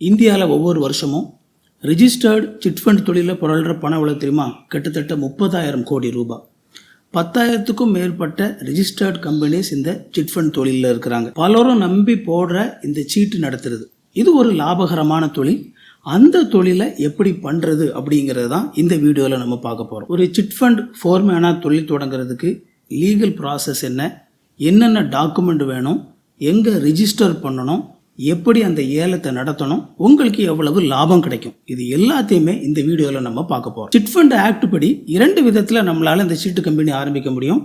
இந்தியாவில் ஒவ்வொரு வருஷமும் ரிஜிஸ்டர்டு சிட் ஃபண்ட் தொழிலில் புரள்கிற பணம் எவ்வளோ தெரியுமா? கிட்டத்தட்ட 30,000 கோடி ரூபாய். 10,000க்கும் மேற்பட்ட ரிஜிஸ்டர்டு கம்பெனிஸ் இந்த சிட் ஃபண்ட் தொழிலில் இருக்கிறாங்க. பலரும் நம்பி போடுற இந்த சீட்டு நடத்துறது இது ஒரு லாபகரமான தொழில். அந்த தொழிலை எப்படி பண்ணுறது அப்படிங்கிறது தான் இந்த வீடியோவில் நம்ம பார்க்க போகிறோம். ஒரு சிட் ஃபண்ட் ஃபோர்மேனாக தொழில் தொடங்குறதுக்கு லீகல் ப்ராசஸ் என்ன, என்னென்ன டாக்குமெண்ட் வேணும், எங்கே ரிஜிஸ்டர் பண்ணணும், எப்படி அந்த ஏலத்தை நடத்தணும், உங்களுக்கு எவ்வளவு லாபம் கிடைக்கும், இது எல்லாத்தையுமே இந்த வீடியோவில் நம்ம பார்க்க போகிறோம். சிட் ஃபண்ட் ஆக்ட் படி 2 விதத்தில் நம்மளால் இந்த சீட்டு கம்பெனி ஆரம்பிக்க முடியும்.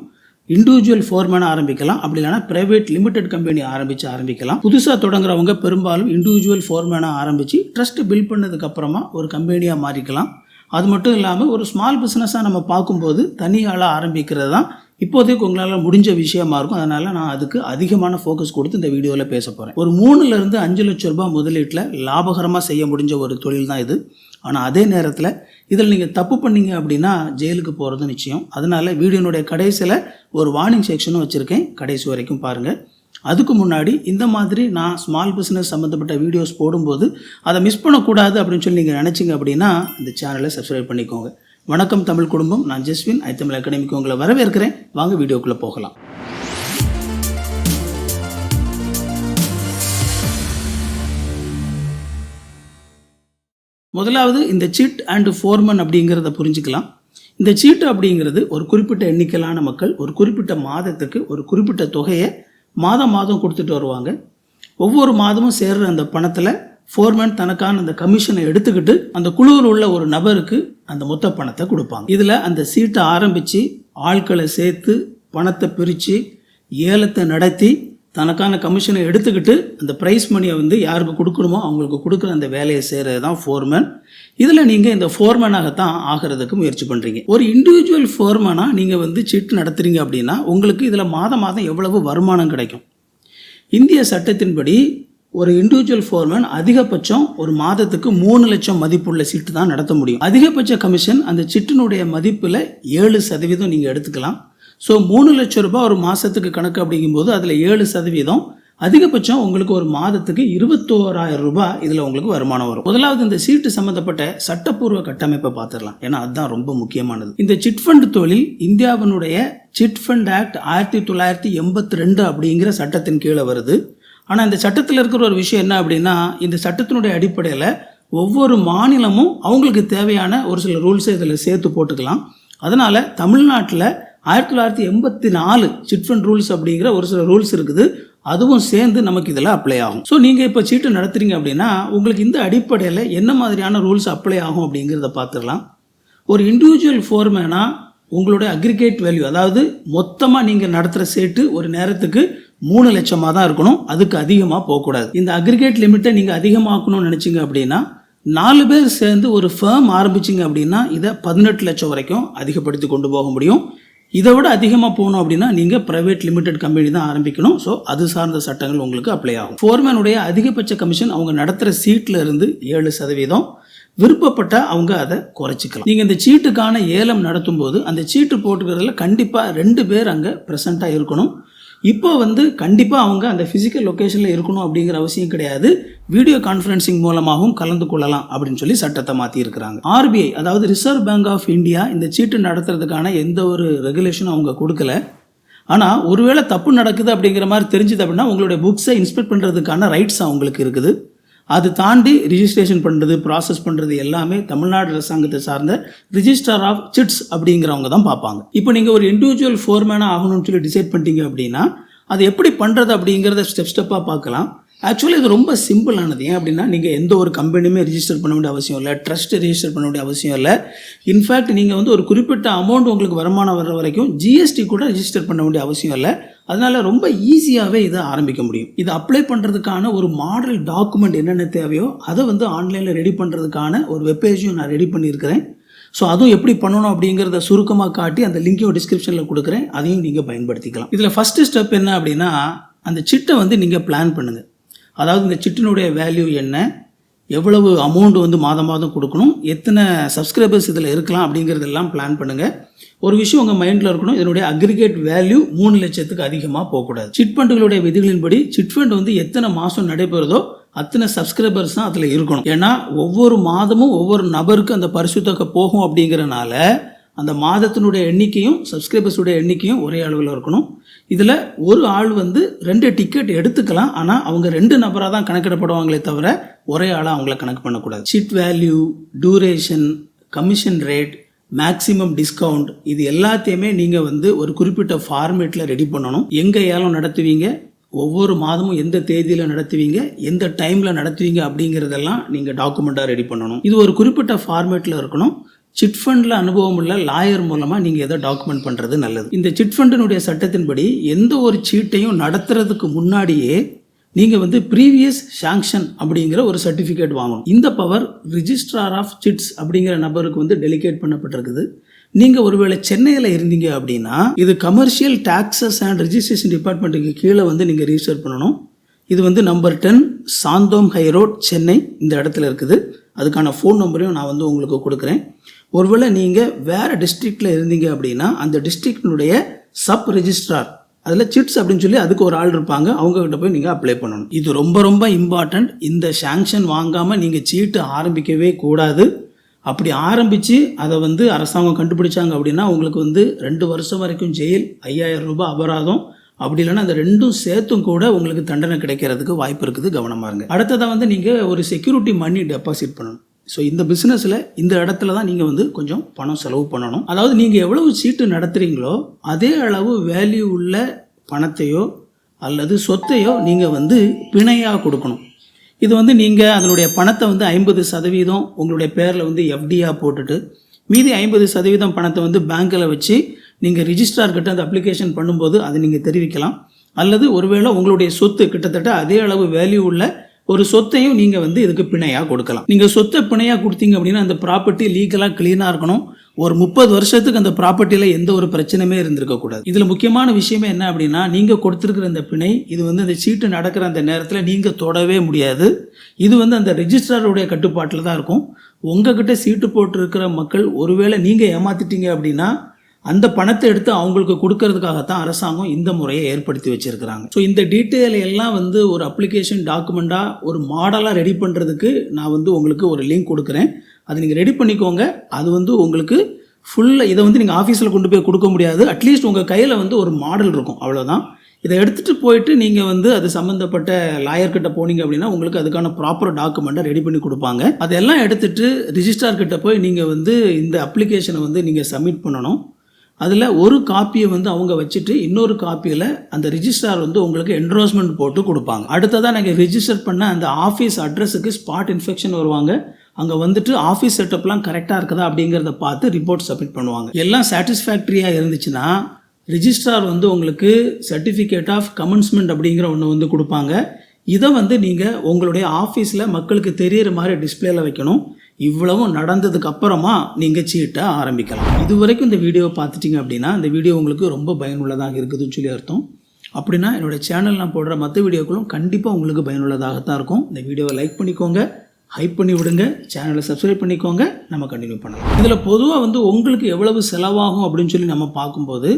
இண்டிவிஜுவல் ஃபோர்மேனாக ஆரம்பிக்கலாம், அப்படி இல்லைனா பிரைவேட் லிமிடெட் கம்பெனி ஆரம்பிக்கலாம். புதுசாக தொடங்குறவங்க பெரும்பாலும் இண்டிவிஜுவல் ஃபோர்மேனாக ஆரம்பித்து ட்ரஸ்ட் பில்ட் பண்ணதுக்கு அப்புறமா ஒரு கம்பெனியாக மாறிக்கலாம். அது மட்டும் இல்லாமல் ஒரு ஸ்மால் பிஸ்னஸாக நம்ம பார்க்கும்போது தனியாளாக ஆரம்பிக்கிறது தான் இப்போதைக்கு உங்களால் முடிஞ்ச விஷயமா இருக்கும். அதனால் நான் அதுக்கு அதிகமான ஃபோக்கஸ் கொடுத்து இந்த வீடியோவில் பேச போகிறேன். ஒரு 3லேருந்து 5 லட்சம் ரூபாய் முதலீட்டில் லாபகரமாக செய்ய முடிஞ்ச ஒரு தொழில் தான் இது. ஆனால் அதே நேரத்தில் இதில் நீங்கள் தப்பு பண்ணீங்க அப்படின்னா ஜெயிலுக்கு போகிறது நிச்சயம். அதனால் வீடியோனுடைய கடைசியில் ஒரு வார்னிங் செக்ஷனும் வச்சுருக்கேன், கடைசி வரைக்கும் பாருங்கள். அதுக்கு முன்னாடி இந்த மாதிரி நான் ஸ்மால் பிஸ்னஸ் சம்மந்தப்பட்ட வீடியோஸ் போடும்போது அதை மிஸ் பண்ணக்கூடாது அப்படின்னு சொல்லி நீங்கள் நினச்சிங்க அப்படின்னா இந்த சேனலை சப்ஸ்கிரைப் பண்ணிக்கோங்க. வணக்கம் தமிழ் குடும்பம், நான் ஜஸ்வின் ஐத்தமிழ் அகாடமிக்கு உங்களை வரவேற்கிறேன். வாங்க வீடியோக்குள்ளே போகலாம். முதலாவது இந்த சீட் அண்ட் ஃபோர்மன் அப்படிங்கிறத புரிஞ்சுக்கலாம். இந்த சீட்டு அப்படிங்கிறது ஒரு குறிப்பிட்ட எண்ணிக்கையிலான மக்கள் ஒரு குறிப்பிட்ட மாதத்துக்கு ஒரு குறிப்பிட்ட தொகையை மாதம் கொடுத்துட்டு வருவாங்க. ஒவ்வொரு மாதமும் சேர்ற அந்த பணத்தில் ஃபோர்மேன் தனக்கான அந்த கமிஷனை எடுத்துக்கிட்டு அந்த குழுவில் உள்ள ஒரு நபருக்கு அந்த மொத்த பணத்தை கொடுப்பாங்க. இதில் அந்த சீட்டை ஆரம்பித்து ஆட்களை சேர்த்து பணத்தை பிரித்து ஏலத்தை நடத்தி தனக்கான கமிஷனை எடுத்துக்கிட்டு அந்த ப்ரைஸ் மணியை யாருக்கு கொடுக்கணுமோ அவங்களுக்கு கொடுக்குற அந்த வேலையை செய்கிறது தான் ஃபோர்மேன். இதில் நீங்கள் இந்த ஃபோர்மேனாகத்தான் ஆகிறதுக்கு முயற்சி பண்ணுறீங்க. ஒரு இண்டிவிஜுவல் ஃபோர்மேனாக நீங்கள் சீட்டு நடத்துகிறீங்க அப்படின்னா உங்களுக்கு இதில் மாதம் எவ்வளவு வருமானம் கிடைக்கும்? இந்திய சட்டத்தின்படி ஒரு இண்டிவிஜுவல் ஃபோர்மேன் அதிகபட்சம் ஒரு மாதத்துக்கு 3 லட்சம் மதிப்புள்ள சீட்டு தான் நடத்த முடியும். அதிகபட்ச கமிஷன் அந்த சீட்டினுடைய மதிப்பில் 7% நீங்கள் எடுத்துக்கலாம். ஸோ 3 லட்சம் ரூபாய் ஒரு மாதத்துக்கு கணக்கு அப்படிங்கும்போது அதில் 7% அதிகபட்சம் உங்களுக்கு ஒரு மாதத்துக்கு 21,000 ரூபாய் இதில் உங்களுக்கு வருமானம் வரும். முதலாவது இந்த சீட்டு சம்மந்தப்பட்ட சட்டப்பூர்வ கட்டமைப்பை பார்த்துடலாம், ஏன்னா அதுதான் ரொம்ப முக்கியமானது. இந்த சிட் ஃபண்ட் தொழில் இந்தியாவினுடைய சிட் ஃபண்ட் ஆக்ட் 1982 அப்படிங்கிற சட்டத்தின் கீழே வருது. ஆனால் இந்த சட்டத்தில் இருக்கிற ஒரு விஷயம் என்ன அப்படின்னா, இந்த சட்டத்தினுடைய அடிப்படையில் ஒவ்வொரு மாநிலமும் அவங்களுக்கு தேவையான ஒரு சில ரூல்ஸை இதில் சேர்த்து போட்டுக்கலாம். அதனால் தமிழ்நாட்டில் 1984 சிட் ஃபண்ட் ரூல்ஸ் அப்படிங்கிற ஒரு சில ரூல்ஸ் இருக்குது, அதுவும் சேர்ந்து நமக்கு இதில் அப்ளை ஆகும். ஸோ நீங்கள் இப்போ சீட்டு நடத்துறீங்க அப்படின்னா உங்களுக்கு இந்த அடிப்படையில் என்ன மாதிரியான ரூல்ஸ் அப்ளை ஆகும் அப்படிங்கிறத பார்த்துடலாம். ஒரு இண்டிவிஜுவல் ஃபோர்மேனாக உங்களுடைய அக்ரிகேட் வேல்யூ, அதாவது மொத்தமாக நீங்கள் நடத்துகிற சீட்டு ஒரு நேரத்துக்கு 3 லட்சமாக தான் இருக்கணும், அதுக்கு அதிகமாக போகக்கூடாது. இந்த அக்ரிகேட் லிமிட்டை நீங்கள் அதிகமாக்கணும்னு நினச்சிங்க அப்படின்னா 4 பேர் சேர்ந்து ஒரு ஃபேம் ஆரம்பிச்சிங்க அப்படின்னா இதை 18 லட்சம் வரைக்கும் அதிகப்படுத்தி கொண்டு போக முடியும். இதை விட அதிகமாக போகணும் அப்படின்னா நீங்கள் ப்ரைவேட் லிமிடெட் கம்பெனி தான் ஆரம்பிக்கணும். ஸோ அது சார்ந்த சட்டங்கள் உங்களுக்கு அப்ளை ஆகும். ஃபோர்மேனுடைய அதிகபட்ச கமிஷன் அவங்க நடத்துகிற சீட்டில் இருந்து 7%, விருப்பப்பட்டால் அவங்க அதை குறைச்சிக்கலாம். நீங்கள் இந்த சீட்டுக்கான ஏலம் நடத்தும் போது அந்த சீட்டு போட்டுக்கிறதுல கண்டிப்பாக 2 பேர் அங்கே ப்ரெசண்ட்டாக இருக்கணும். இப்போ கண்டிப்பாக அவங்க அந்த ஃபிசிக்கல் லொக்கேஷனில் இருக்கணும் அப்படிங்கிற அவசியம் கிடையாது, வீடியோ கான்ஃபரன்சிங் மூலமாகவும் கலந்து கொள்ளலாம் அப்படின்னு சொல்லி சட்டத்தை மாற்றியிருக்கிறாங்க. RBI, அதாவது ரிசர்வ் பேங்க் ஆஃப் இந்தியா, இந்த சீட்டு நடத்துறதுக்கான எந்த ஒரு ரெகுலேஷனும் அவங்க கொடுக்கல. ஆனால் ஒருவேளை தப்பு நடக்குது அப்படிங்கிற மாதிரி தெரிஞ்சுது அப்படின்னா உங்களுடைய புக்ஸை இன்ஸ்பெக்ட் பண்ணுறதுக்கான ரைட்ஸ் அவங்களுக்கு இருக்குது. அது தாண்டி ரிஜிஸ்ட்ரேஷன் பண்ணுறது, ப்ராசஸ் பண்ணுறது எல்லாமே தமிழ்நாடு அரசாங்கத்தை சார்ந்த ரிஜிஸ்டர் ஆஃப் சிட்ஸ் அப்படிங்கிறவங்க தான் பார்ப்பாங்க. இப்போ நீங்கள் ஒரு இண்டிவிஜுவல் ஃபோர்மேனாக ஆகணும்னு சொல்லி டிசைட் பண்ணிட்டீங்க அப்படின்னா அது எப்படி பண்ணுறது அப்படிங்கிறத ஸ்டெப்பாக பார்க்கலாம். ஆக்சுவலி இது ரொம்ப சிம்பிளானது. ஏன் அப்படின்னா நீங்கள் எந்த ஒரு கம்பெனியுமே ரிஜிஸ்டர் பண்ண வேண்டிய அவசியம் இல்லை, ட்ரஸ்ட்டு ரிஜிஸ்டர் பண்ண வேண்டிய அவசியம் இல்லை. இன்ஃபேக்ட் நீங்கள் ஒரு குறிப்பிட்ட அமௌண்ட் உங்களுக்கு வருமானம் வர்ற வரைக்கும் GST கூட ரிஜிஸ்டர் பண்ண வேண்டிய அவசியம் இல்லை. அதனால் ரொம்ப ஈஸியாகவே இதை ஆரம்பிக்க முடியும். இதை அப்ளை பண்ணுறதுக்கான ஒரு மாடல் டாக்குமெண்ட் என்னென்ன தேவையோ அதை ஆன்லைனில் ரெடி பண்ணுறதுக்கான ஒரு வெப்பேஜையும் நான் ரெடி பண்ணியிருக்கிறேன். ஸோ அதுவும் எப்படி பண்ணணும் அப்படிங்கிறத சுருக்கமாக காட்டி அந்த லிங்கையும் டிஸ்கிரிப்ஷனில் கொடுக்குறேன், அதையும் நீங்கள் பயன்படுத்திக்கலாம். இதில் ஃபஸ்ட்டு ஸ்டெப் என்ன அப்படின்னா, அந்த சிட்டை நீங்கள் பிளான் பண்ணுங்கள். அதாவது இந்த சிட்டினுடைய வேல்யூ என்ன, எவ்வளவு அமௌண்ட் மாதம் கொடுக்கணும், எத்தனை சப்ஸ்கிரைபர்ஸ் இதில் இருக்கலாம் அப்படிங்கிறதெல்லாம் பிளான் பண்ணுங்கள். ஒரு விஷயம் உங்கள் மைண்டில் இருக்கணும், இதனுடைய அக்ரிகேட் வேல்யூ 3 லட்சத்துக்கு அதிகமாக போகக்கூடாது. சிட் ஃபண்டுகளுடைய விதிகளின்படி சிட் ஃபண்ட் எத்தனை மாதம் நடைபெறுதோ அத்தனை சப்ஸ்கிரைபர்ஸ் தான் அதில் இருக்கணும். ஏன்னா ஒவ்வொரு மாதமும் ஒவ்வொரு நபருக்கு அந்த பரிசு தொகை போகும் அப்படிங்கிறனால அந்த மாதத்தினுடைய எண்ணிக்கையும் சப்ஸ்கிரைபர்ஸுடைய எண்ணிக்கையும் ஒரே அளவில் இருக்கணும். இதில் ஒரு ஆள் வந்து 2 டிக்கெட் எடுத்துக்கலாம், ஆனால் அவங்க 2 நபராக தான் கணக்கிடப்படுவாங்களே தவிர ஒரே ஆளாக அவங்கள கணக்கு பண்ணக்கூடாது. Seat value, duration, commission rate, maximum discount, இது எல்லாத்தையுமே நீங்கள் வந்து ஒரு குறிப்பிட்ட ஃபார்மேட்டில் ரெடி பண்ணணும். எங்கே ஏலம் நடத்துவீங்க, ஒவ்வொரு மாதமும் எந்த தேதியில் நடத்துவீங்க, எந்த டைமில் நடத்துவீங்க அப்படிங்கிறதெல்லாம் நீங்கள் டாக்குமெண்ட்டாக ரெடி பண்ணணும். இது ஒரு குறிப்பிட்ட ஃபார்மேட்டில் இருக்கணும். சிட் ஃபண்டில் அனுபவம் உள்ள லாயர் மூலமாக நீங்கள் எதை டாக்குமெண்ட் பண்ணுறது நல்லது. இந்த சிட் ஃபண்டினுடைய சட்டத்தின்படி எந்த ஒரு சீட்டையும் நடத்துறதுக்கு முன்னாடியே நீங்கள் வந்து ப்ரீவியஸ் சாங்ஷன் அப்படிங்கிற ஒரு சர்டிஃபிகேட் வாங்கணும். இந்த பவர் ரிஜிஸ்ட்ரார் ஆஃப் சிட்ஸ் அப்படிங்கிற நபருக்கு வந்து டெலிகேட் பண்ணப்பட்டிருக்குது. நீங்கள் ஒருவேளை சென்னையில் இருந்தீங்க அப்படின்னா இது கமர்ஷியல் டாக்ஸஸ் அண்ட் ரெஜிஸ்ட்ரேஷன் டிபார்ட்மெண்ட்டுக்கு கீழே வந்து நீங்கள் ரிஜிஸ்டர் பண்ணணும். இது வந்து number 10 Santhome high road, Chennai, இந்த இடத்துல இருக்குது. அதுக்கான ஃபோன் நம்பரையும் நான் வந்து உங்களுக்கு கொடுக்குறேன். ஒருவேளை நீங்கள் வேறு டிஸ்ட்ரிக்டில் இருந்தீங்க அப்படின்னா அந்த டிஸ்ட்ரிக்டினுடைய சப் ரெஜிஸ்ட்ரார், அதில் சிட்ஸ் அப்படின்னு சொல்லி அதுக்கு ஒரு ஆள் இருப்பாங்க, அவங்ககிட்ட போய் நீங்கள் அப்ளை பண்ணணும். இது ரொம்ப ரொம்ப இம்பார்ட்டண்ட். இந்த சாங்ஷன் வாங்காமல் நீங்கள் சீட்டு ஆரம்பிக்கவே கூடாது. அப்படி ஆரம்பித்து அதை வந்து அரசாங்கம் கண்டுபிடிச்சாங்க அப்படின்னா உங்களுக்கு வந்து 2 வருஷம் வரைக்கும் ஜெயில், 5000 ரூபாய் அபராதம், அப்படி இல்லைன்னா அந்த 2ம் சேர்த்தும் கூட உங்களுக்கு தண்டனை கிடைக்கிறதுக்கு வாய்ப்பு இருக்குது. கவனமாக இருங்க. அடுத்ததாக வந்து நீங்கள் ஒரு செக்யூரிட்டி மணி டெபாசிட் பண்ணணும். ஸோ இந்த பிஸ்னஸில் இந்த இடத்துல தான் நீங்கள் வந்து கொஞ்சம் பணம் செலவு பண்ணணும். அதாவது நீங்கள் எவ்வளவு சீட்டு நடத்துகிறீங்களோ அதே அளவு வேல்யூ உள்ள பணத்தையோ அல்லது சொத்தையோ நீங்கள் வந்து பிணையாக கொடுக்கணும். இது வந்து நீங்கள் அதனுடைய பணத்தை வந்து 50% உங்களுடைய பேரில் வந்து எஃப்டியாக போட்டுட்டு மீதி 50% பணத்தை வந்து பேங்க்கில் வச்சு நீங்கள் ரிஜிஸ்ட்ரார்கிட்ட அந்த அப்ளிகேஷன் பண்ணும்போது அதை நீங்கள் தெரிவிக்கலாம். அல்லது ஒருவேளை உங்களுடைய சொத்து கிட்டத்தட்ட அதே அளவு வேல்யூ உள்ள ஒரு சொத்தையும் நீங்கள் வந்து இதுக்கு பிணையாக கொடுக்கலாம். நீங்கள் சொத்தை பிணையாக கொடுத்தீங்க அப்படின்னா அந்த ப்ராப்பர்ட்டி லீகலாக க்ளீனாக இருக்கணும். ஒரு 30 வருஷத்துக்கு அந்த ப்ராப்பர்ட்டியில் எந்த ஒரு பிரச்சனையுமே இருந்திருக்கக்கூடாது. இதில் முக்கியமான விஷயமே என்ன அப்படின்னா நீங்கள் கொடுத்துருக்கிற அந்த பிணை இது வந்து அந்த சீட்டு நடக்கிற அந்த நேரத்தில் நீங்கள் தொடவே முடியாது. இது வந்து அந்த ரெஜிஸ்ட்ராருடைய கட்டுப்பாட்டில் தான் இருக்கும். உங்ககிட்ட சீட்டு போட்டிருக்கிற மக்கள் ஒருவேளை நீங்கள் ஏமாத்திட்டீங்க அப்படின்னா அந்த பணத்தை எடுத்து அவங்களுக்கு கொடுக்கறதுக்காகத்தான் அரசாங்கம் இந்த முறையை ஏற்படுத்தி வச்சிருக்கிறாங்க. ஸோ இந்த டீட்டெயில் எல்லாம் வந்து ஒரு அப்ளிகேஷன் டாக்குமெண்ட்டாக ஒரு மாடலாக ரெடி பண்ணுறதுக்கு நான் வந்து உங்களுக்கு ஒரு லிங்க் கொடுக்குறேன். அதை நீங்கள் ரெடி பண்ணிக்கோங்க. அது வந்து உங்களுக்கு ஃபுல்லாக இதை வந்து நீங்கள் ஆஃபீஸில் கொண்டு போய் கொடுக்க முடியாது. அட்லீஸ்ட் உங்கள் கையில் வந்து ஒரு மாடல் இருக்கும், அவ்வளோதான். இதை எடுத்துகிட்டு போயிட்டு நீங்கள் வந்து அது சம்மந்தப்பட்ட லாயர்கிட்ட போனீங்க அப்படின்னா உங்களுக்கு அதுக்கான ப்ராப்பர் டாக்குமெண்ட்டை ரெடி பண்ணி கொடுப்பாங்க. அதெல்லாம் எடுத்துகிட்டு ரிஜிஸ்ட்ரார்கிட்ட போய் நீங்கள் வந்து இந்த அப்ளிகேஷனை வந்து நீங்கள் சப்மிட் பண்ணணும். அதில் ஒரு காப்பியை வந்து அவங்க வச்சுட்டு இன்னொரு காப்பியில் அந்த ரிஜிஸ்ட்ரார் வந்து உங்களுக்கு என்ரோல்மெண்ட் போட்டு கொடுப்பாங்க. அடுத்ததாக நீங்கள் ரிஜிஸ்டர் பண்ண அந்த ஆஃபீஸ் அட்ரஸுக்கு ஸ்பாட் இன்ஸ்பெக்ஷன் வருவாங்க. அங்கே வந்துட்டு ஆஃபீஸ் செட்டப்லாம் கரெக்டாக இருக்குதா அப்படிங்கிறத பார்த்து ரிப்போர்ட் சப்மிட் பண்ணுவாங்க. எல்லாம் சாட்டிஸ்ஃபேக்டரியாக இருந்துச்சுன்னா ரிஜிஸ்ட்ரார் வந்து உங்களுக்கு சர்டிஃபிகேட் ஆஃப் கமென்ஸ்மெண்ட் அப்படிங்கிற ஒன்று வந்து கொடுப்பாங்க. இதை வந்து நீங்கள் உங்களுடைய ஆஃபீஸில் மக்களுக்கு தெரிகிற மாதிரி டிஸ்பிளேல வைக்கணும். இவ்வளவும் நடந்ததுக்கு அப்புறமா நீங்கள் சீட்டை ஆரம்பிக்கலாம். இது வரைக்கும் இந்த வீடியோவை பார்த்துட்டிங்க அப்படின்னா இந்த வீடியோ உங்களுக்கு ரொம்ப பயனுள்ளதாக இருக்குதுன்னு சொல்லி அர்த்தம். அப்படின்னா என்னோடய சேனல் நான் போடுற மற்ற வீடியோக்களும் கண்டிப்பாக உங்களுக்கு பயனுள்ளதாகத்தான் இருக்கும். இந்த வீடியோவை லைக் பண்ணிக்கோங்க, ஹைப் பண்ணி விடுங்க, சேனலை சப்ஸ்கிரைப் பண்ணிக்கோங்க. நம்ம கண்டினியூ பண்ணலாம். இதில் பொதுவாக வந்து உங்களுக்கு எவ்வளவு செலவாகும் அப்படின்னு சொல்லி நம்ம பார்க்கும்போது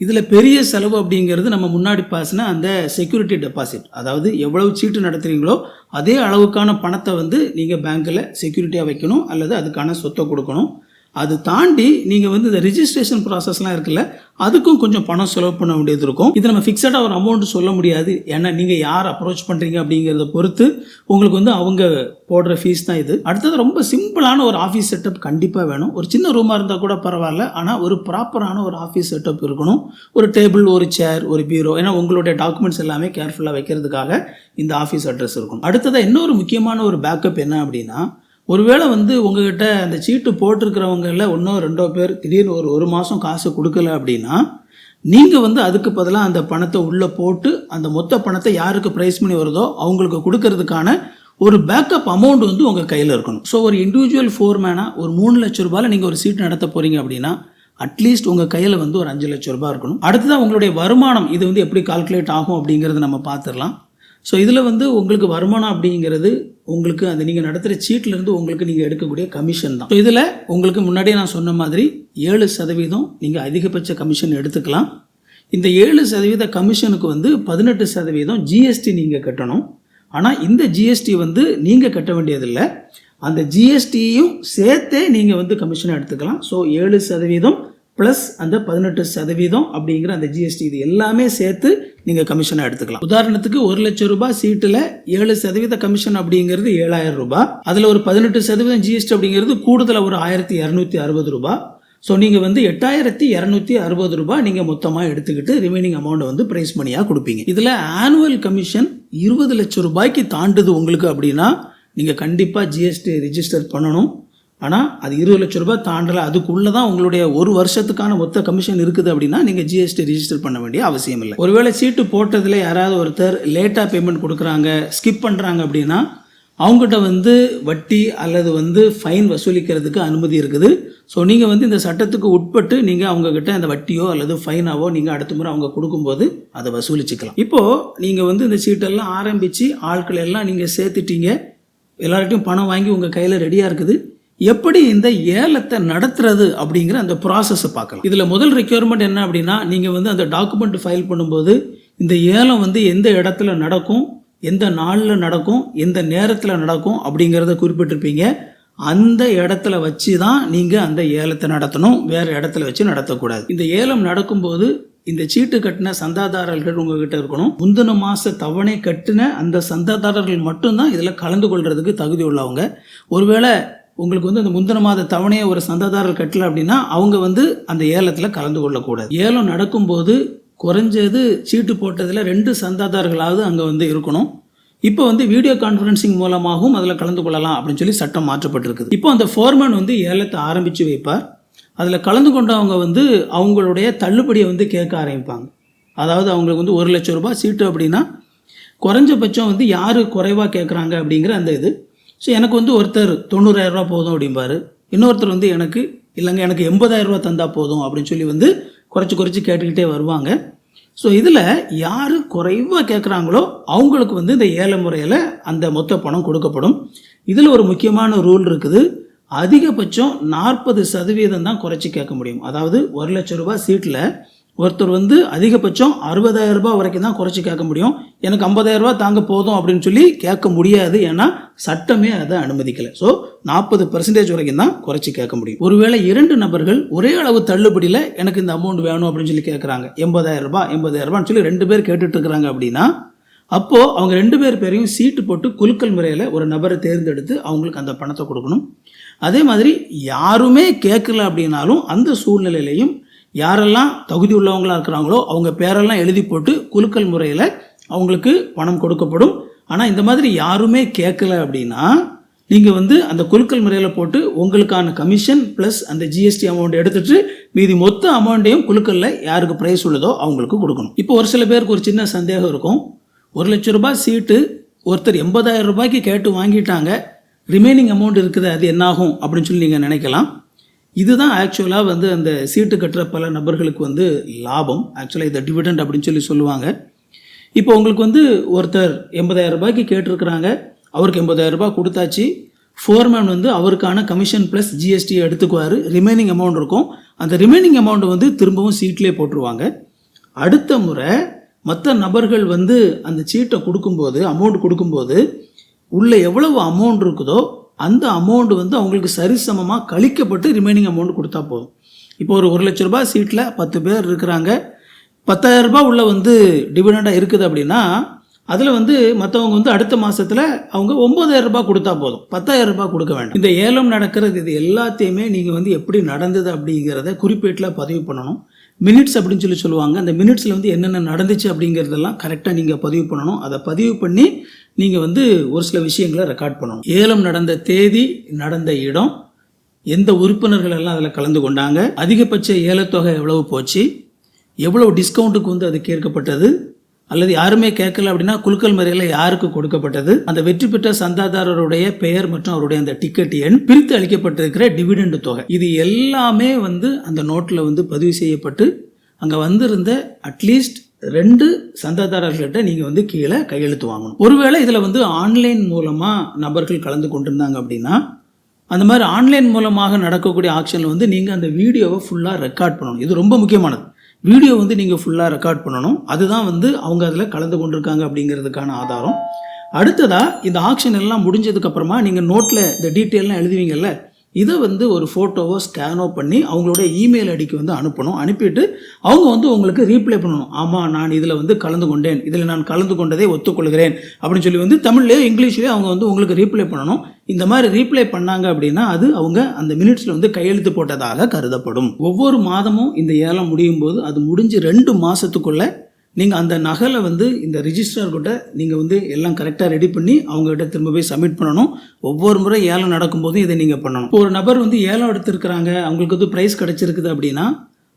இதில் பெரிய செலவு அப்படிங்கிறது நம்ம முன்னாடி பேசின அந்த செக்யூரிட்டி டெபாசிட், அதாவது எவ்வளவு சீட்டு நடத்துகிறீங்களோ அதே அளவுக்கான பணத்தை வந்து நீங்கள் பேங்க்கில் செக்யூரிட்டியாக வைக்கணும் அல்லது அதுக்கான சொத்தை கொடுக்கணும். அது தாண்டி நீங்கள் வந்து இந்த ரிஜிஸ்ட்ரேஷன் ப்ராசஸ்லாம் இருக்குல்ல, அதுக்கும் கொஞ்சம் பணம் செலவு பண்ண வேண்டியது இருக்கும். இது நம்ம ஃபிக்ஸடாக ஒரு அமௌண்ட் சொல்ல முடியாது. ஏன்னா நீங்கள் யார் அப்ரோச் பண்ணுறீங்க அப்படிங்கிறத பொறுத்து உங்களுக்கு வந்து அவங்க போடுற ஃபீஸ் தான் இது. அடுத்தது ரொம்ப சிம்பிளான ஒரு ஆஃபீஸ் செட்டப் கண்டிப்பாக வேணும். ஒரு சின்ன ரூமாக இருந்தால் கூட பரவாயில்ல, ஆனால் ஒரு ப்ராப்பரான ஒரு ஆஃபீஸ் செட்டப் இருக்கணும். ஒரு டேபிள், ஒரு சேர், ஒரு பீரோ, ஏன்னா உங்களுடைய டாக்குமெண்ட்ஸ் எல்லாமே கேர்ஃபுல்லாக வைக்கிறதுக்காக இந்த ஆஃபீஸ் அட்ரஸ் இருக்கும். அடுத்ததாக இன்னொரு முக்கியமான ஒரு பேக்கப் என்ன அப்படின்னா, ஒருவேளை வந்து உங்ககிட்ட அந்த சீட்டு போட்டிருக்கிறவங்களில் 1-2 பேர் திடீர்னு ஒரு மாதம் காசு கொடுக்கல அப்படின்னா நீங்கள் வந்து அதுக்கு பதிலாக அந்த பணத்தை உள்ளே போட்டு அந்த மொத்த பணத்தை யாருக்கு ப்ரைஸ் பண்ணி வருதோ அவங்களுக்கு கொடுக்கறதுக்கான ஒரு பேக்கப் அமௌண்ட் வந்து உங்கள் கையில் இருக்கணும். ஸோ ஒரு இண்டிவிஜுவல் ஃபோர்மேனாக ஒரு 3 லட்ச ரூபாயில் நீங்கள் ஒரு சீட் நடத்த போகிறீங்க அப்படின்னா அட்லீஸ்ட் உங்கள் கையில் வந்து ஒரு 5 லட்ச ரூபாய் இருக்கணும். அடுத்ததான் உங்களுடைய வருமானம் இது வந்து எப்படி கால்குலேட் ஆகும் அப்படிங்கிறத நம்ம பார்த்துடலாம். ஸோ இதில் வந்து உங்களுக்கு வருமானம் அப்படிங்கிறது உங்களுக்கு அந்த நீங்கள் நடத்துகிற சீட்லேருந்து உங்களுக்கு நீங்கள் எடுக்கக்கூடிய கமிஷன் தான். ஸோ இதில் உங்களுக்கு முன்னாடியே நான் சொன்ன மாதிரி 7% நீங்கள் அதிகபட்ச கமிஷன் எடுத்துக்கலாம். இந்த 7% கமிஷனுக்கு வந்து 18% ஜிஎஸ்டி நீங்கள் கட்டணும். ஆனால் இந்த ஜிஎஸ்டி வந்து நீங்கள் கட்ட வேண்டியதில்லை, அந்த ஜிஎஸ்டியையும் சேர்த்தே நீங்கள் வந்து கமிஷனை எடுத்துக்கலாம். ஸோ 7% ப்ளஸ் அந்த 18% அப்படிங்கிற அந்த ஜிஎஸ்டி, இது எல்லாமே சேர்த்து நீங்கள் கமிஷனை எடுத்துக்கலாம். உதாரணத்துக்கு 1 லட்சம் ரூபாய் சீட்டில் 7% கமிஷன் அப்படிங்கிறது 7,000 ரூபாய், அதில் ஒரு 18% ஜிஎஸ்டி அப்படிங்கிறது கூடுதலாக ஒரு 1,260 ரூபாய். ஸோ நீங்கள் வந்து 8,260 ரூபாய் நீங்கள் மொத்தமாக எடுத்துக்கிட்டு ரிமைனிங் அமௌண்ட் வந்து ப்ரைஸ் மணியாக கொடுப்பீங்க. இதில் ஆனுவல் கமிஷன் 20 லட்சம் ரூபாய்க்கு தாண்டுது உங்களுக்கு அப்படின்னா நீங்கள் கண்டிப்பாக ஜிஎஸ்டி ரிஜிஸ்டர் பண்ணணும். ஆனால் அது 20 லட்சம் ரூபாய் தாண்டலை, அதுக்குள்ளே தான் உங்களுடைய ஒரு வருஷத்துக்கான மொத்த கமிஷன் இருக்குது அப்படின்னா நீங்கள் ஜிஎஸ்டி ரிஜிஸ்டர் பண்ண வேண்டிய அவசியம் இல்லை. ஒருவேளை சீட்டு போட்டதில் யாராவது ஒருத்தர் லேட்டாக பேமெண்ட் கொடுக்குறாங்க, ஸ்கிப் பண்ணுறாங்க அப்படின்னா அவங்ககிட்ட வந்து வட்டி அல்லது வந்து ஃபைன் வசூலிக்கிறதுக்கு அனுமதி இருக்குது. ஸோ நீங்கள் வந்து இந்த சட்டத்துக்கு உட்பட்டு நீங்கள் அவங்கக்கிட்ட அந்த வட்டியோ அல்லது ஃபைனாவோ நீங்கள் அடுத்த முறை அவங்க கொடுக்கும்போது அதை வசூலிச்சுக்கலாம். இப்போது நீங்கள் வந்து இந்த சீட்டெல்லாம் ஆரம்பித்து ஆட்கள் எல்லாம் நீங்கள் சேர்த்துட்டீங்க, எல்லார்ட்டையும் பணம் வாங்கி உங்கள் கையில் ரெடியாக இருக்குது. எப்படி இந்த ஏலத்தை நடத்துறது அப்படிங்கிற அந்த ப்ராசஸை பார்க்கலாம். இதில் முதல் ரெக்யர்மெண்ட் என்ன அப்படின்னா, நீங்கள் வந்து அந்த டாக்குமெண்ட் ஃபைல் பண்ணும்போது இந்த ஏலம் வந்து எந்த இடத்துல நடக்கும், எந்த நாளில் நடக்கும், எந்த நேரத்தில் நடக்கும் அப்படிங்கிறத குறிப்பிட்டிருப்பீங்க. அந்த இடத்துல வச்சு தான் நீங்கள் அந்த ஏலத்தை நடத்தணும், வேறு இடத்துல வச்சு நடத்தக்கூடாது. இந்த ஏலம் நடக்கும்போது இந்த சீட்டு கட்டின சந்தாதாரர்கள் உங்ககிட்ட இருக்கணும். முந்தின மாத தவணை கட்டின அந்த சந்தாதாரர்கள் மட்டும்தான் இதில் கலந்து கொள்றதுக்கு தகுதி உள்ளவங்க. ஒருவேளை உங்களுக்கு வந்து அந்த முந்தின மாத தவணையை ஒரு சந்தாதாரர் கட்டல அப்படின்னா அவங்க வந்து அந்த ஏலத்தில் கலந்து கொள்ளக்கூடாது. ஏலம் நடக்கும்போது குறைஞ்சது சீட்டு போட்டதில் 2 சந்தாதாரர்களாவது அங்கே வந்து இருக்கணும். இப்போ வந்து வீடியோ கான்ஃபரன்சிங் மூலமாகவும் அதில் கலந்து கொள்ளலாம் அப்படின்னு சொல்லி சட்டம் மாற்றப்பட்டிருக்குது. இப்போ அந்த ஃபோர்மேன் வந்து ஏலத்தை ஆரம்பித்து வைப்பார். அதில் கலந்து கொண்டவங்க வந்து அவங்களுடைய தள்ளுபடியை வந்து கேட்க ஆரம்பிப்பாங்க. அதாவது அவங்களுக்கு வந்து 1 லட்சம் ரூபாய் சீட்டு அப்படின்னா குறைஞ்சபட்சம் வந்து யார் குறைவாக கேட்குறாங்க அப்படிங்கிற அந்த இது. ஸோ எனக்கு வந்து ஒருத்தர் 90,000 ரூபா போதும் அப்படிம்பார், இன்னொருத்தர் வந்து எனக்கு 80,000 ரூபா தந்தால் போதும் அப்படின்னு சொல்லி வந்து குறைச்சி கேட்டுக்கிட்டே வருவாங்க. ஸோ இதில் யார் குறைவாக கேட்குறாங்களோ அவங்களுக்கு வந்து இந்த ஏல முறையில் அந்த மொத்த பணம் கொடுக்கப்படும். இதில் ஒரு முக்கியமான ரூல் இருக்குது. அதிகபட்சம் 40% தான் குறைச்சி கேட்க முடியும். அதாவது 1 லட்சம் ரூபாய் சீட்டில் ஒருத்தர் வந்து அதிகபட்சம் 60,000 ரூபாய் வரைக்கும் தான் குறைச்சி கேட்க முடியும். எனக்கு 50,000 ரூபாய் தாங்க போதும் அப்படின்னு சொல்லி கேட்க முடியாது, ஏன்னா சட்டமே அதை அனுமதிக்கலை. ஸோ 40% வரைக்கும் தான் குறைச்சி கேட்க முடியும். ஒருவேளை 2 நபர்கள் ஒரே அளவு தள்ளுபடியில் எனக்கு இந்த அமௌண்ட் வேணும் அப்படின்னு சொல்லி கேட்குறாங்க, 80,000 ரூபான்னு சொல்லி 2 பேர் கேட்டுட்டு இருக்கிறாங்க அப்படின்னா அப்போது அவங்க 2 பேரையும் சீட்டு போட்டு குலுக்கல் முறையில் ஒரு நபரை தேர்ந்தெடுத்து அவங்களுக்கு அந்த பணத்தை கொடுக்கணும். அதே மாதிரி யாருமே கேட்கல அப்படின்னாலும் அந்த சூழ்நிலையிலையும் யாரெல்லாம் தகுதி உள்ளவங்களாக இருக்கிறாங்களோ அவங்க பேரெல்லாம் எழுதி போட்டு குலுக்கல் முறையில் அவங்களுக்கு பணம் கொடுக்கப்படும். ஆனால் இந்த மாதிரி யாருமே கேட்கல அப்படின்னா நீங்கள் வந்து அந்த குலுக்கல் முறையில் போட்டு உங்களுக்கான கமிஷன் ப்ளஸ் அந்த ஜிஎஸ்டி அமௌண்ட் எடுத்துகிட்டு மீதி மொத்த அமௌண்ட்டையும் குலுக்கலில் யாருக்கு ப்ரைஸ் உள்ளதோ அவங்களுக்கு கொடுக்கணும். இப்போ ஒரு சில பேருக்கு ஒரு சின்ன சந்தேகம் இருக்கும். 1 லட்சம் ரூபாய் சீட்டு ஒருத்தர் 80,000 ரூபாய்க்கு கேட்டு வாங்கிட்டாங்க, ரிமைனிங் அமௌண்ட் இருக்குது, அது என்னாகும் அப்படின்னு சொல்லி நீங்கள் நினைக்கலாம். இதுதான் ஆக்சுவலாக வந்து அந்த சீட்டு கட்டுற பல நபர்களுக்கு வந்து லாபம். ஆக்சுவலாக இதை டிவிடெண்ட் அப்படின்னு சொல்லி சொல்லுவாங்க. இப்போ உங்களுக்கு வந்து ஒருத்தர் 80,000 ரூபாய்க்கு கேட்டிருக்கிறாங்க, அவருக்கு 80,000 ரூபாய் கொடுத்தாச்சு. ஃபோர்மேன் வந்து அவருக்கான கமிஷன் ப்ளஸ் ஜிஎஸ்டி எடுத்துக்குவார், ரிமைனிங் அமௌண்ட் இருக்கும். அந்த ரிமைனிங் அமௌண்ட் வந்து திரும்பவும் சீட்லேயே போட்டுருவாங்க. அடுத்த முறை மற்ற நபர்கள் வந்து அந்த சீட்டை கொடுக்கும்போது அமௌண்ட் கொடுக்கும்போது உள்ள எவ்வளவு அமௌண்ட் இருக்குதோ அந்த அமௌண்ட் வந்து அவங்களுக்கு சரிசமமாக கழிக்கப்பட்டு ரிமைனிங் அமௌண்ட் கொடுத்தா போதும். இப்போ ஒரு 1 லட்ச ரூபாய் சீட்டில் 10 பேர் இருக்கிறாங்க, 10,000 ரூபாய் உள்ள வந்து டிவிடெண்டாக இருக்குது அப்படின்னா அதில் வந்து மற்றவங்க வந்து அடுத்த மாதத்தில் அவங்க 9,000 ரூபாய் கொடுத்தா போதும், 10,000 ரூபாய் கொடுக்க வேண்டாம். இந்த ஏலம் நடக்கிறது இது எல்லாத்தையுமே நீங்கள் வந்து எப்படி நடந்தது அப்படிங்கிறத குறிப்பேட்டில் பதிவு பண்ணணும். மினிட்ஸ் அப்படின்னு சொல்லி சொல்லுவாங்க. அந்த மினிட்ஸில் வந்து என்னென்ன நடந்துச்சு அப்படிங்கிறதெல்லாம் கரெக்டாக நீங்கள் பதிவு பண்ணணும். அதை பதிவு பண்ணி நீங்கள் வந்து ஒரு சில விஷயங்களை ரெக்கார்ட் பண்ணணும். ஏலம் நடந்த தேதி, நடந்த இடம், எந்த உறுப்பினர்கள் எல்லாம் அதில் கலந்து கொண்டாங்க, அதிகபட்ச ஏலத்தொகை எவ்வளவு போச்சு, எவ்வளவு டிஸ்கவுண்ட்டுக்கு வந்து அது கேட்கப்பட்டது, அல்லது யாருமே கேட்கல அப்படின்னா குலுக்கல் முறையில் யாருக்கு கொடுக்கப்பட்டது, அந்த வெற்றி பெற்ற சந்தாதாரருடைய பெயர் மற்றும் அவருடைய அந்த டிக்கெட் எண், பிரித்து அளிக்கப்பட்டிருக்கிற டிவிடெண்ட் தொகை, இது எல்லாமே வந்து அந்த நோட்டில் வந்து பதிவு செய்யப்பட்டு அங்கே வந்திருந்த அட்லீஸ்ட் 2 சந்தாதாரர்கள்ட்ட நீங்கள் வந்து கீழே கையெழுத்து வாங்கணும். ஒருவேளை இதில் வந்து ஆன்லைன் மூலமாக நபர்கள் கலந்து கொண்டிருந்தாங்க அப்படின்னா அந்த மாதிரி ஆன்லைன் மூலமாக நடக்கக்கூடிய ஆக்ஷனில் வந்து நீங்கள் அந்த வீடியோவை ஃபுல்லாக ரெக்கார்ட் பண்ணணும். இது ரொம்ப முக்கியமானது. வீடியோ வந்து நீங்கள் ஃபுல்லாக ரெக்கார்ட் பண்ணணும். அதுதான் வந்து அவங்க அதில் கலந்து கொண்டிருக்காங்க அப்படிங்கிறதுக்கான ஆதாரம். அடுத்ததாக இந்த ஆக்ஷன் எல்லாம் முடிஞ்சதுக்கப்புறமா நீங்கள் நோட்டில் இந்த டீட்டெயிலாம் எழுதுவீங்கல்ல, இதை வந்து ஒரு ஃபோட்டோவோ ஸ்கேனோ பண்ணி அவங்களுடைய இமெயில் ஐடிக்கு வந்து அனுப்பணும். அனுப்பிட்டு அவங்க வந்து உங்களுக்கு ரீப்ளை பண்ணணும். ஆமாம், நான் இதில் வந்து கலந்து கொண்டேன், இதில் நான் கலந்து கொண்டதை ஒத்துக்கொள்கிறேன் அப்படின்னு சொல்லி வந்து தமிழ்லேயோ இங்கிலீஷ்லேயோ அவங்க வந்து உங்களுக்கு ரீப்ளை பண்ணணும். இந்த மாதிரி ரீப்ளை பண்ணாங்க அப்படின்னா அது அவங்க அந்த மினிட்ஸில் வந்து கையெழுத்து போட்டதாக கருதப்படும். ஒவ்வொரு மாதமும் இந்த ஏலம் முடியும் போது அது முடிஞ்சு 2 மாதத்துக்குள்ளே நீங்கள் அந்த நகலை வந்து இந்த ரிஜிஸ்ட்ரார்கிட்ட நீங்கள் வந்து எல்லாம் கரெக்டாக ரெடி பண்ணி அவங்ககிட்ட திரும்ப போய் சப்மிட் பண்ணணும். ஒவ்வொரு முறை ஏலம் நடக்கும்போதும் இதை நீங்கள் பண்ணணும். இப்போ ஒரு நபர் வந்து ஏலம் எடுத்திருக்கிறாங்க, அவங்களுக்கு வந்து ப்ரைஸ் கிடச்சிருக்குது அப்படின்னா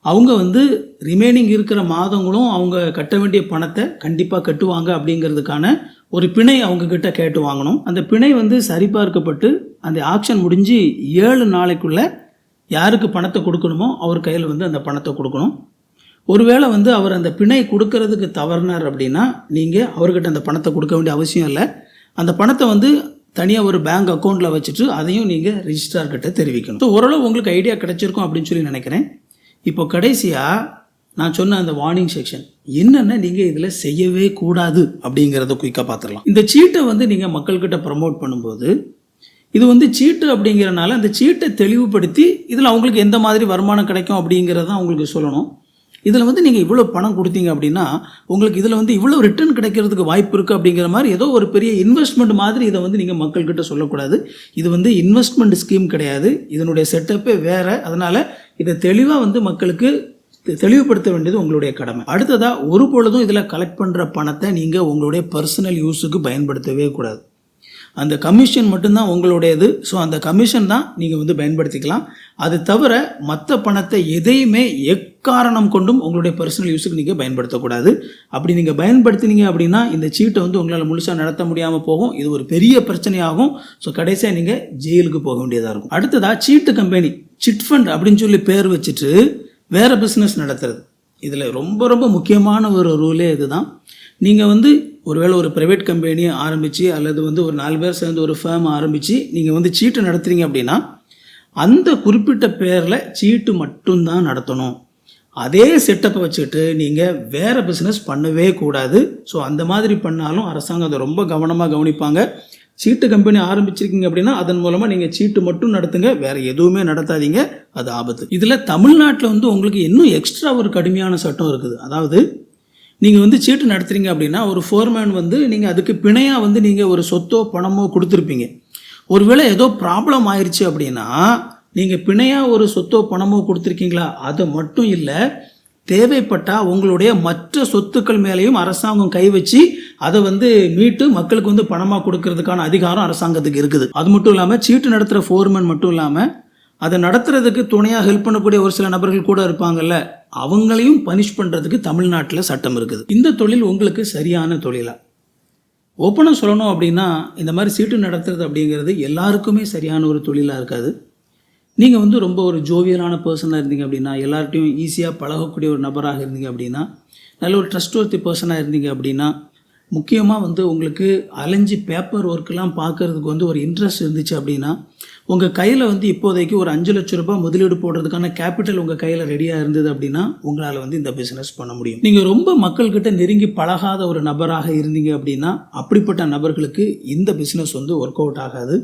அவங்க வந்து ரிமைனிங் இருக்கிற மாதங்களும் அவங்க கட்ட வேண்டிய பணத்தை கண்டிப்பாக கட்டுவாங்க அப்படிங்கிறதுக்கான ஒரு பிணை அவங்கக்கிட்ட கேட்டு வாங்கணும். அந்த பிணை வந்து சரிபார்க்கப்பட்டு அந்த ஆக்ஷன் முடிஞ்சு 7 நாளைக்குள்ளே யாருக்கு பணத்தை கொடுக்கணுமோ அவர் கையில் வந்து அந்த பணத்தை கொடுக்கணும். ஒருவேளை வந்து அவர் அந்த பிணை கொடுக்கறதுக்கு தவறினார் அப்படின்னா நீங்கள் அவர்கிட்ட அந்த பணத்தை கொடுக்க வேண்டிய அவசியம் இல்லை. அந்த பணத்தை வந்து தனியாக ஒரு பேங்க் அக்கௌண்ட்டில் வச்சுட்டு அதையும் நீங்கள் ரிஜிஸ்ட்ரார்கிட்ட தெரிவிக்கணும். ஸோ ஓரளவு உங்களுக்கு ஐடியா கிடைச்சிருக்கும் அப்படின்னு சொல்லி நினைக்கிறேன். இப்போ கடைசியாக நான் சொன்ன அந்த வார்னிங் செக்ஷன் என்னென்ன நீங்கள் இதில் செய்யவே கூடாது அப்படிங்கிறத குயிக்காக பார்த்துடலாம். இந்த சீட்டை வந்து நீங்கள் மக்கள்கிட்ட ப்ரமோட் பண்ணும்போது இது வந்து சீட்டு அப்படிங்கிறனால அந்த சீட்டை தெளிவுபடுத்தி இதில் அவங்களுக்கு எந்த மாதிரி வருமானம் கிடைக்கும் அப்படிங்கிறத அவங்களுக்கு சொல்லணும். இதில் வந்து நீங்கள் இவ்வளோ பணம் கொடுத்தீங்க அப்படின்னா உங்களுக்கு இதில் வந்து இவ்வளோ ரிட்டர்ன் கிடைக்கிறதுக்கு வாய்ப்பு இருக்குது அப்படிங்கிற மாதிரி ஏதோ ஒரு பெரிய இன்வெஸ்ட்மெண்ட் மாதிரி இதை வந்து நீங்கள் மக்கள்கிட்ட சொல்லக்கூடாது. இது வந்து இன்வெஸ்ட்மெண்ட் ஸ்கீம் கிடையாது, இதனுடைய செட்டப்பே வேறு. அதனால் இதை தெளிவாக வந்து மக்களுக்கு தெளிவுபடுத்த வேண்டியது உங்களுடைய கடமை. அடுத்ததாக ஒரு பொழுதும் இதில் கலெக்ட் பண்ணுற பணத்தை நீங்கள் உங்களுடைய பர்சனல் யூஸுக்கு பயன்படுத்தவே கூடாது. அந்த கமிஷன் மட்டும்தான் உங்களுடையது. ஸோ அந்த கமிஷன் தான் நீங்கள் வந்து பயன்படுத்திக்கலாம். அது தவிர மற்ற பணத்தை எதையுமே எக்காரணம் கொண்டும் உங்களுடைய பர்சனல் யூஸுக்கு நீங்கள் பயன்படுத்தக்கூடாது. அப்படி நீங்கள் பயன்படுத்தினீங்க அப்படின்னா இந்த சீட்டை வந்து உங்களால் முழுசாக நடத்த முடியாமல் போகும். இது ஒரு பெரிய பிரச்சனையாகும். ஸோ கடைசியாக நீங்கள் ஜெயிலுக்கு போக வேண்டியதாக இருக்கும். அடுத்ததாக சீட்டு கம்பெனி, சிட் ஃபண்ட் அப்படின்னு சொல்லி பேர் வச்சுட்டு வேறு பிஸ்னஸ் நடத்துறது. இதில் ரொம்ப ரொம்ப முக்கியமான ஒரு ரூலே இதுதான். நீங்கள் வந்து ஒருவேளை ஒரு ப்ரைவேட் கம்பெனி ஆரம்பித்து அல்லது வந்து ஒரு 4 பேர் சேர்ந்து ஒரு ஃபேம் ஆரம்பித்து நீங்கள் வந்து சீட்டு நடத்துகிறீங்க அப்படின்னா அந்த குறிப்பிட்ட பேரில் சீட்டு மட்டும்தான் நடத்தணும். அதே செட்டப்பை வச்சுட்டு நீங்கள் வேறு பிஸ்னஸ் பண்ணவே கூடாது. ஸோ அந்த மாதிரி பண்ணாலும் அரசாங்கம் அதை ரொம்ப கவனமாக கவனிப்பாங்க. சீட்டு கம்பெனி ஆரம்பிச்சிருக்கீங்க அப்படின்னா அதன் மூலமாக நீங்கள் சீட்டு மட்டும் நடத்துங்க, வேறு எதுவுமே நடத்தாதீங்க, அது ஆபத்து. இதில் தமிழ்நாட்டில் வந்து உங்களுக்கு இன்னும் எக்ஸ்ட்ரா ஒரு கடுமையான சட்டம் இருக்குது. அதாவது நீங்கள் வந்து சீட்டு நடத்துகிறீங்க அப்படின்னா ஒரு ஃபோர்மேன் வந்து நீங்கள் அதுக்கு பிணையாக வந்து நீங்கள் ஒரு சொத்தோ பணமோ கொடுத்துருப்பீங்க. ஒருவேளை ஏதோ ப்ராப்ளம் ஆயிடுச்சு அப்படின்னா நீங்கள் பிணையாக ஒரு சொத்தோ பணமோ கொடுத்துருக்கீங்களா, அது மட்டும் இல்லை, தேவைப்பட்டால் உங்களுடைய மற்ற சொத்துக்கள் மேலேயும் அரசாங்கம் கை வச்சு அதை வந்து மீட்டு மக்களுக்கு வந்து பணமாக கொடுக்கறதுக்கான அதிகாரம் அரசாங்கத்துக்கு இருக்குது. அது மட்டும் இல்லாமல் சீட்டு நடத்துகிற ஃபோர்மேன் மட்டும் இல்லாமல் அதை நடத்துறதுக்கு துணையாக ஹெல்ப் பண்ணக்கூடிய ஒரு சில நபர்கள் கூட இருப்பாங்கல்ல, அவங்களையும் பனிஷ் பண்ணுறதுக்கு தமிழ்நாட்டில் சட்டம் இருக்குது. இந்த தொழில் உங்களுக்கு சரியான தொழிலா? ஓப்பனாக சொல்லணும் அப்படின்னா இந்த மாதிரி சீட்டு நடத்துறது அப்படிங்கிறது எல்லாருக்குமே சரியான ஒரு தொழிலாக இருக்காது. நீங்கள் வந்து ரொம்ப ஒரு ஜோவியலான பர்சனாக இருந்தீங்க அப்படின்னா, எல்லார்ட்டையும் ஈஸியாக பழகக்கூடிய ஒரு நபராக இருந்தீங்க அப்படின்னா, நல்ல ஒரு ட்ரஸ்ட்வொர்த்தி பர்சனாக இருந்தீங்க அப்படின்னா, முக்கியமாக வந்து உங்களுக்கு அலைஞ்சி பேப்பர் ஒர்க்கெலாம் பார்க்குறதுக்கு வந்து ஒரு இன்ட்ரெஸ்ட் இருந்துச்சு அப்படின்னா உங்கள் கையில் வந்து இப்போதைக்கு ஒரு 5 லட்ச ரூபாய் முதலீடு போடுறதுக்கான கேபிட்டல் உங்கள் கையில் ரெடியாக இருந்தது அப்படின்னா உங்களால் வந்து இந்த பிஸ்னஸ் பண்ண முடியும். நீங்கள் ரொம்ப மக்கள்கிட்ட நெருங்கி பழகாத ஒரு நபராக இருந்தீங்க அப்படின்னா அப்படிப்பட்ட நபர்களுக்கு இந்த பிஸ்னஸ் வந்து ஒர்க் அவுட் ஆகாது.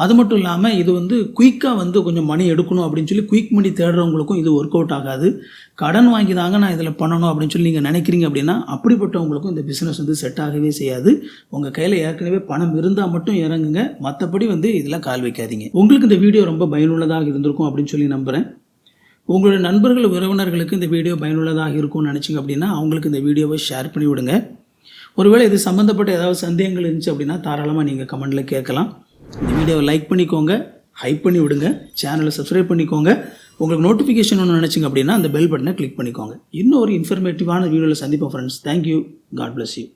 அது மட்டும் இல்லாமல் இது வந்து குயிக்காக வந்து கொஞ்சம் மணி எடுக்கணும் அப்படின்னு சொல்லி குயிக் மணி தேடுறவங்களுக்கும் இது ஒர்க் அவுட் ஆகாது. கடன் வாங்கி தாங்க நான் இதில் பண்ணணும் அப்படின்னு சொல்லி நீங்கள் நினைக்கிறீங்க அப்படின்னா அப்படிப்பட்டவங்களுக்கும் இந்த பிஸ்னஸ் வந்து செட் ஆகவே செய்யாது. உங்கள் கையில் ஏற்கனவே பணம் இருந்தால் மட்டும் இறங்குங்க, மற்றபடி வந்து இதில் கால் வைக்காதீங்க. உங்களுக்கு இந்த வீடியோ ரொம்ப பயனுள்ளதாக இருந்திருக்கும் அப்படின்னு சொல்லி நம்புகிறேன். உங்களுடைய நண்பர்கள் உறவினர்களுக்கு இந்த வீடியோ பயனுள்ளதாக இருக்கும்னு நினச்சிங்க அப்படின்னா அவங்களுக்கு இந்த வீடியோவை ஷேர் பண்ணி விடுங்க. ஒருவேளை இது சம்மந்தப்பட்ட ஏதாவது சந்தேகங்கள் இருந்துச்சு அப்படின்னா தாராளமாக நீங்கள் கமெண்டில் கேட்கலாம். இந்த வீடியோவை லைக் பண்ணிக்கோங்க, ஹைப் பண்ணி விடுங்க, சேனலை சப்ஸ்கிரைப் பண்ணிக்கோங்க. உங்களுக்கு நோட்டிஃபிகேஷன் ஒன்று நினச்சிங்க அப்படின்னா அந்த பெல் பட்டனை கிளிக் பண்ணிக்கோங்க. இன்னும் ஒரு இன்ஃபர்மேட்டிவான வீடியோவில் சந்திப்போம் friends. Thank you. God bless you.